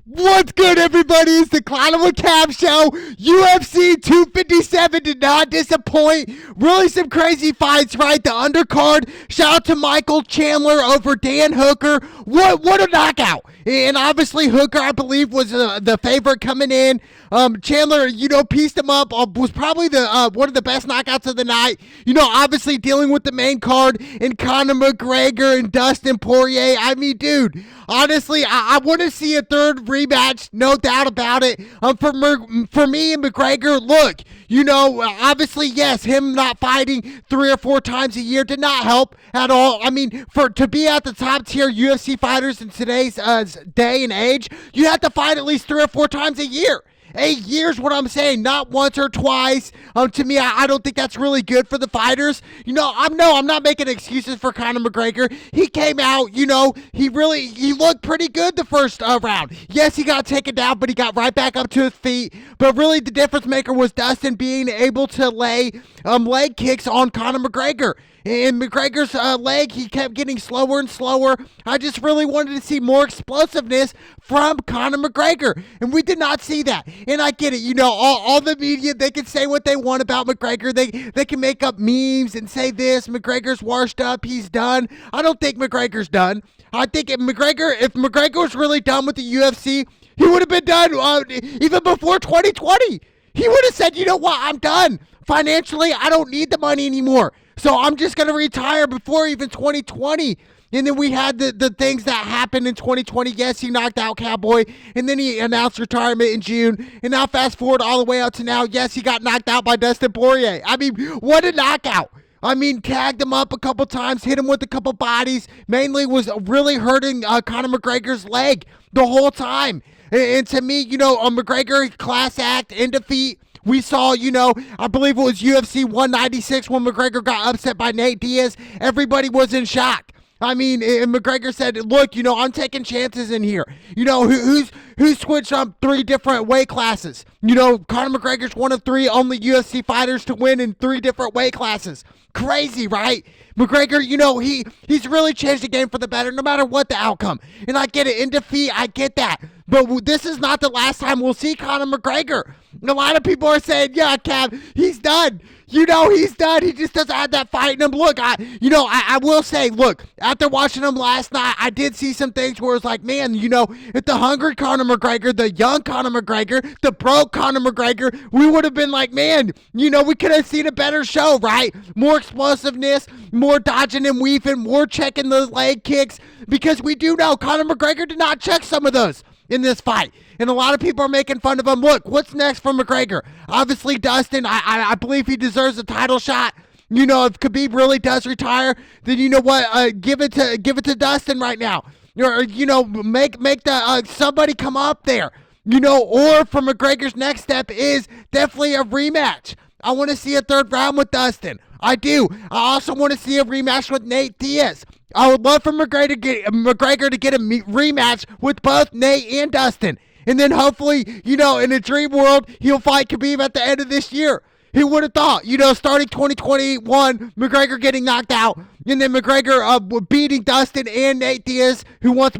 What's good, everybody? It's the Clown with Cam Show. UFC 257 did not disappoint. Really some crazy fights, right? The undercard. Shout out to Michael Chandler over Dan Hooker. What a knockout. And obviously Hooker, I believe, was the favorite coming in. Chandler, pieced him up. Was probably the one of the best knockouts of the night. Obviously dealing with the main card and Conor McGregor and Dustin Poirier. I mean, dude, honestly, I want to see a third rematch, no doubt about it. For me and McGregor, look, obviously, yes, him not fighting 3 or 4 times a year did not help at all. I mean, to be at the top tier UFC fighters in today's day and age, you have to fight at least 3 or 4 times a year. 8 years, what I'm saying, not once or twice. To me, I don't think that's really good for the fighters. I'm not making excuses for Conor McGregor. He came out, he looked pretty good the first round. Yes, he got taken down, but he got right back up to his feet. But really, the difference maker was Dustin being able to lay leg kicks on Conor McGregor. And McGregor's leg, he kept getting slower and slower. I just really wanted to see more explosiveness from Conor McGregor. And we did not see that. And I get it. All the media, they can say what they want about McGregor. They can make up memes and say this. McGregor's washed up. He's done. I don't think McGregor's done. I think if McGregor was really done with the UFC, he would have been done even before 2020. He would have said, you know what, I'm done. Financially, I don't need the money anymore. So I'm just going to retire before even 2020. And then we had the things that happened in 2020. Yes, he knocked out Cowboy, and then he announced retirement in June. And now fast forward all the way up to now, yes, he got knocked out by Dustin Poirier. I mean, what a knockout. I mean, tagged him up a couple times, hit him with a couple bodies. Mainly was really hurting Conor McGregor's leg the whole time. And to me, McGregor class act in defeat. We saw, I believe it was UFC 196 when McGregor got upset by Nate Diaz. Everybody was in shock. I mean, and McGregor said, look, I'm taking chances in here. Who's switched up 3 different weight classes? Conor McGregor's one of 3 only UFC fighters to win in 3 different weight classes. Crazy, right? McGregor, he's really changed the game for the better no matter what the outcome. And I get it. In defeat, I get that. But this is not the last time we'll see Conor McGregor. A lot of people are saying, yeah, Cam, he's done. He's done. He just doesn't have that fight in him. Look, I will say, look, after watching him last night, I did see some things where it's like, man, if the hungry Conor McGregor, the young Conor McGregor, the broke Conor McGregor, we would have been like, man, we could have seen a better show, right? More explosiveness, more dodging and weaving, more checking the leg kicks, because we do know Conor McGregor did not check some of those in this fight. And a lot of people are making fun of him. Look, what's next for McGregor? Obviously, Dustin, I believe he deserves a title shot. If Khabib really does retire, then you know what? Give it to Dustin right now. Or make the somebody come up there. Or for McGregor's next step is definitely a rematch. I want to see a 3rd round with Dustin. I do. I also want to see a rematch with Nate Diaz. I would love for McGregor to get a rematch with both Nate and Dustin. And then hopefully, in a dream world, he'll fight Khabib at the end of this year. Who would have thought? Starting 2021, McGregor getting knocked out, and then McGregor beating Dustin and Nate Diaz, who once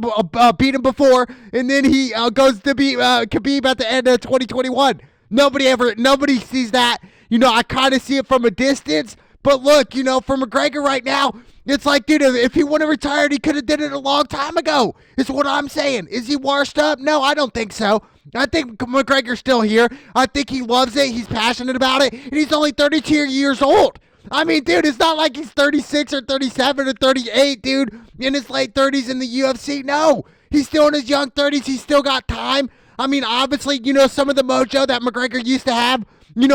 beat him before, and then he goes to beat Khabib at the end of 2021. Nobody sees that. I kind of see it from a distance. But look, for McGregor right now, it's like, dude, if he would have retired, he could have did it a long time ago. Is what I'm saying. Is he washed up? No, I don't think so. I think McGregor's still here. I think he loves it. He's passionate about it. And he's only 32 years old. I mean, dude, it's not like he's 36 or 37 or 38, dude, in his late 30s in the UFC. No, he's still in his young 30s. He's still got time. I mean, obviously, some of the mojo that McGregor used to have,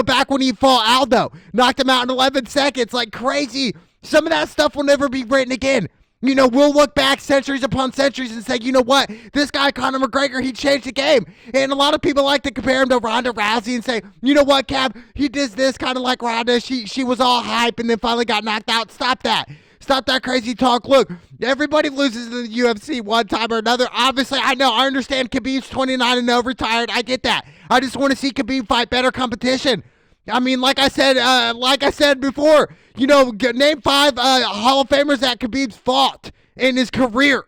back when he fought Aldo, knocked him out in 11 seconds, like crazy. Some of that stuff will never be written again. We'll look back centuries upon centuries and say, you know what? This guy, Conor McGregor, he changed the game. And a lot of people like to compare him to Ronda Rousey and say, you know what, Cab? He does this kind of like Ronda. She was all hype and then finally got knocked out. Stop that. Stop that crazy talk. Look, everybody loses in the UFC one time or another. Obviously, I understand Khabib's 29-0 retired. I get that. I just want to see Khabib fight better competition. I mean, like I said before, name 5 Hall of Famers that Khabib's fought in his career.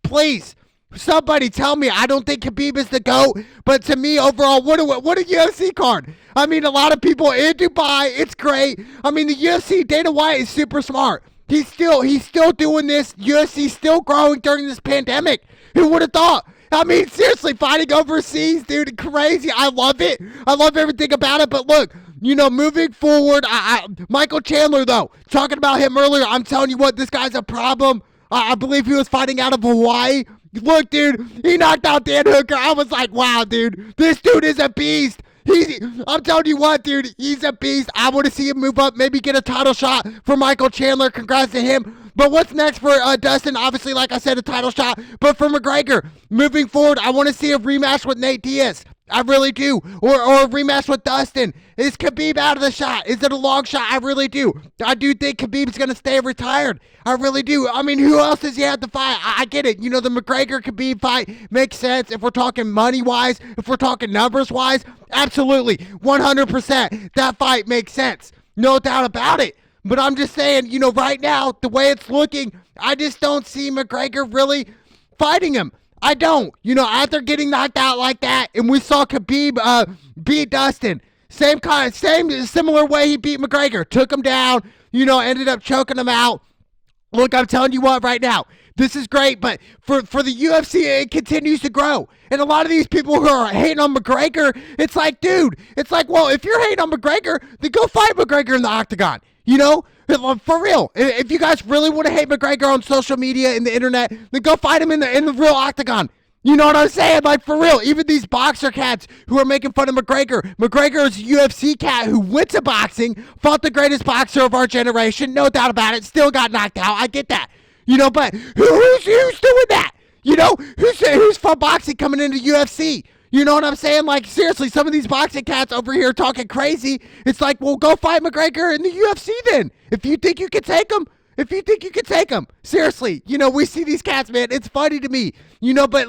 Please. Somebody tell me. I don't think Khabib is the GOAT, but to me, overall, what a UFC card. I mean, a lot of people in Dubai. It's great. I mean, the UFC, Dana White is super smart. He's still doing this. UFC still growing during this pandemic. Who would have thought? I mean, seriously, fighting overseas, dude, crazy. I love it. I love everything about it. But look, moving forward, Michael Chandler, though, talking about him earlier, I'm telling you what, this guy's a problem. I believe he was fighting out of Hawaii. Look, dude, he knocked out Dan Hooker. I was like, wow, dude, this dude is a beast. I'm telling you what, dude, he's a beast. I want to see him move up, maybe get a title shot for Michael Chandler. Congrats to him. But what's next for Dustin? Obviously, like I said, a title shot. But for McGregor, moving forward, I want to see a rematch with Nate Diaz. I really do. Or a rematch with Dustin. Is Khabib out of the shot? Is it a long shot? I really do. I do think Khabib's going to stay retired. I really do. I mean, who else does he have to fight? I get it. The McGregor-Khabib fight makes sense if we're talking money-wise, if we're talking numbers-wise. Absolutely. 100%. That fight makes sense. No doubt about it. But I'm just saying, right now, the way it's looking, I just don't see McGregor really fighting him. I don't. After getting knocked out like that, and we saw Khabib beat Dustin, similar way he beat McGregor, took him down, ended up choking him out. Look, I'm telling you what right now, this is great, but for the UFC, it continues to grow. And a lot of these people who are hating on McGregor, it's like, dude, well, if you're hating on McGregor, then go fight McGregor in the octagon. For real. If you guys really want to hate McGregor on social media and the internet, then go fight him in the real octagon. You know what I'm saying? Like, for real. Even these boxer cats who are making fun of McGregor. McGregor is a UFC cat who went to boxing, fought the greatest boxer of our generation, no doubt about it, still got knocked out. I get that. But who's doing that? Who's from boxing coming into UFC? You know what I'm saying? Like, seriously, some of these boxing cats over here talking crazy. It's like, well, go fight McGregor in the UFC then. If you think you can take him. Seriously, we see these cats, man. It's funny to me, but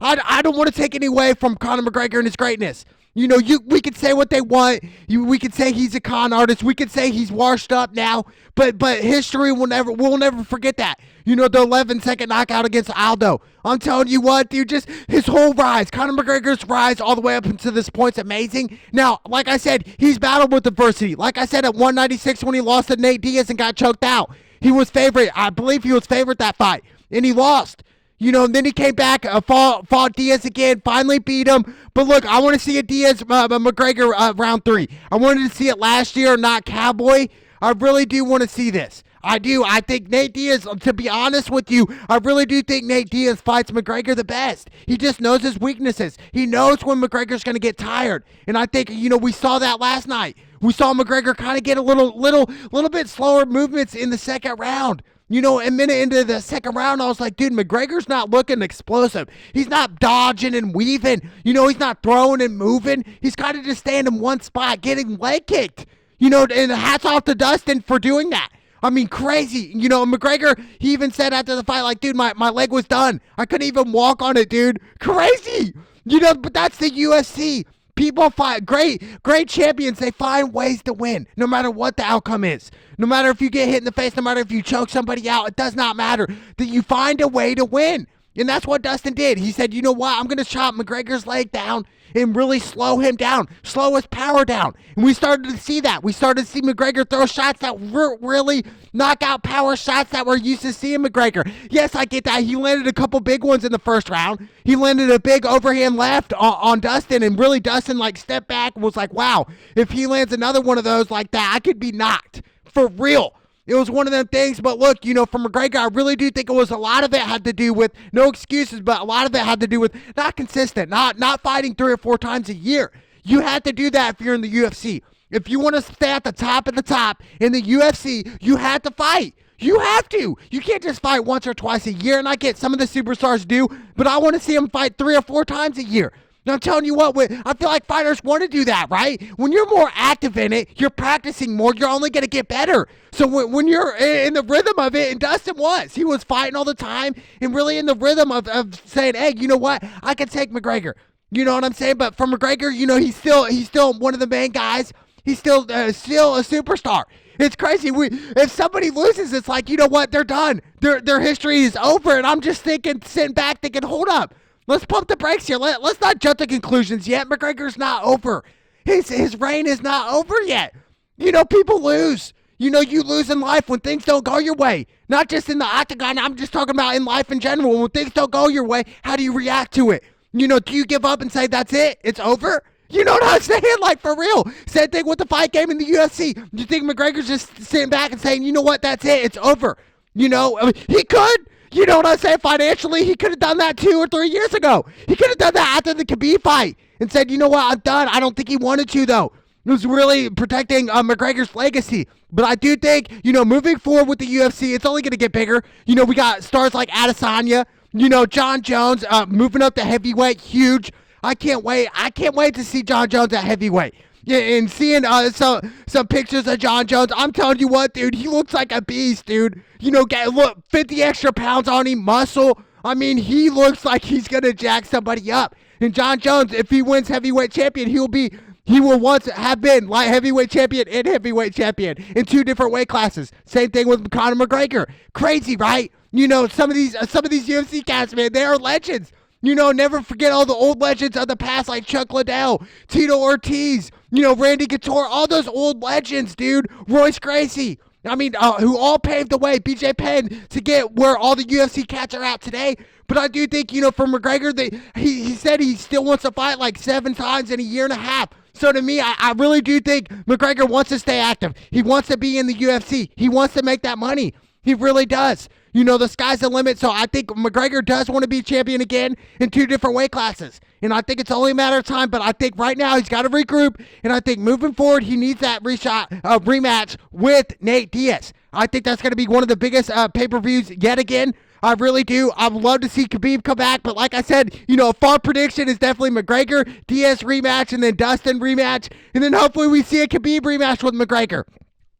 I don't want to take any away from Conor McGregor and his greatness. We could say what they want. We could say he's a con artist. We could say he's washed up now. But history we'll never forget that. The 11-second knockout against Aldo. I'm telling you what, dude, just his whole rise, Conor McGregor's rise all the way up until this point is amazing. Now, like I said, he's battled with adversity. Like I said, at 196 when he lost to Nate Diaz and got choked out, he was favorite. I believe he was favorite that fight, and he lost. And then he came back, fought Diaz again, finally beat him. But look, I want to see a Diaz McGregor round 3. I wanted to see it last year, not Cowboy. I really do want to see this. I do. I think Nate Diaz, to be honest with you, I really do think Nate Diaz fights McGregor the best. He just knows his weaknesses. He knows when McGregor's going to get tired. And I think, we saw that last night. We saw McGregor kind of get a little bit slower movements in the second round. A minute into the second round, I was like, dude, McGregor's not looking explosive. He's not dodging and weaving. He's not throwing and moving. He's kind of just staying in one spot, getting leg kicked. And hats off to Dustin for doing that. I mean, crazy. McGregor, he even said after the fight, like, dude, my leg was done. I couldn't even walk on it, dude. Crazy. But that's the UFC. People fight. Great champions, they find ways to win, no matter what the outcome is. No matter if you get hit in the face, no matter if you choke somebody out, it does not matter. That you find a way to win. And that's what Dustin did. He said, you know what? I'm going to chop McGregor's leg down and really slow him down, slow his power down. And we started to see that. We started to see McGregor throw shots that were really knockout power shots that we're used to seeing McGregor. Yes, I get that. He landed a couple big ones in the first round. He landed a big overhand left on Dustin, and really Dustin stepped back and was like, wow, if he lands another one of those like that, I could be knocked. For real. It was one of them things, but look, for McGregor, I really do think it was a lot of it had to do with, no excuses, but a lot of it had to do with not consistent, not fighting 3 or 4 times a year. You had to do that if you're in the UFC. If you want to stay at the top of the top in the UFC, you have to fight. You have to. You can't just fight once or twice a year, and I get some of the superstars do, but I want to see them fight 3 or 4 times a year. Now, I'm telling you what, I feel like fighters want to do that, right? When you're more active in it, you're practicing more, you're only going to get better. So when you're in the rhythm of it, and Dustin was, he was fighting all the time and really in the rhythm of saying, hey, you know what, I can take McGregor. You know what I'm saying? But for McGregor, he's still one of the main guys. He's still a superstar. It's crazy. If somebody loses, it's like, you know what? They're done. Their history is over. And I'm just sitting back thinking, hold up. Let's pump the brakes here. Let's not jump to conclusions yet. McGregor's not over. His reign is not over yet. You know, people lose. You know, you lose in life when things don't go your way. Not just in the octagon. I'm just talking about in life in general. When things don't go your way, how do you react to it? You know, do you give up and say, that's it? It's over? You know what I'm saying? Like, for real. Same thing with the fight game in the UFC. Do you think McGregor's just sitting back and saying, you know what? That's it. It's over. You know, I mean, he could. You know what I'm saying? Financially, he could have done that 2 or 3 years ago. He could have done that after the Khabib fight and said, you know what? I'm done. I don't think he wanted to, though. It was really protecting McGregor's legacy. But I do think, you know, moving forward with the UFC, it's only going to get bigger. You know, we got stars like Adesanya, you know, John Jones moving up to heavyweight, huge. I can't wait. I can't wait to see John Jones at heavyweight. Yeah, and seeing some pictures of John Jones, I'm telling you what, dude, he looks like a beast, dude. You know, look, 50 extra pounds on him, muscle. I mean, he looks like he's going to jack somebody up. And John Jones, if he wins heavyweight champion, he will once have been light heavyweight champion and heavyweight champion in 2 different weight classes. Same thing with Conor McGregor. Crazy, right? You know, some of these UFC cats, man, they are legends. You know, never forget all the old legends of the past like Chuck Liddell, Tito Ortiz, you know, Randy Couture, all those old legends, dude. Royce Gracie. I mean, who all paved the way, BJ Penn, to get where all the UFC cats are at today. But I do think, you know, for McGregor, he said he still wants to fight like 7 times in a year and a half. So to me, I really do think McGregor wants to stay active. He wants to be in the UFC. He wants to make that money. He really does. You know, the sky's the limit, so I think McGregor does want to be champion again in 2 different weight classes. And I think it's only a matter of time, but I think right now he's got to regroup, and I think moving forward, he needs that rematch with Nate Diaz. I think that's going to be one of the biggest pay-per-views yet again. I really do. I would love to see Khabib come back, but like I said, you know, a far prediction is definitely McGregor, Diaz rematch, and then Dustin rematch, and then hopefully we see a Khabib rematch with McGregor.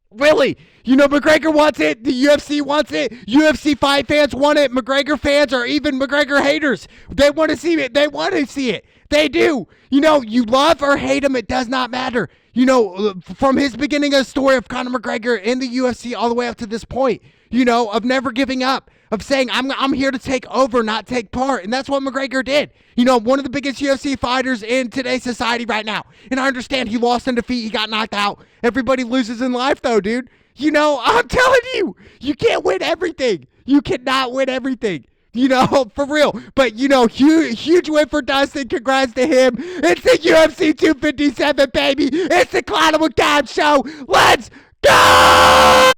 Really, you know, McGregor wants it. The UFC wants it. UFC fight fans want it. McGregor fans or even McGregor haters, they want to see it. They want to see it. They do. You know, you love or hate him, it does not matter. You know, from his beginning of the story of Conor McGregor in the UFC all the way up to this point, you know, of never giving up, of saying, I'm here to take over, not take part. And that's what McGregor did. You know, one of the biggest UFC fighters in today's society right now. And I understand he lost in defeat. He got knocked out. Everybody loses in life, though, dude. You know, I'm telling you, you can't win everything. You cannot win everything. You know, for real. But, you know, huge win for Dustin. Congrats to him. It's the UFC 257, baby. It's the Cloud with Cab Show. Let's go!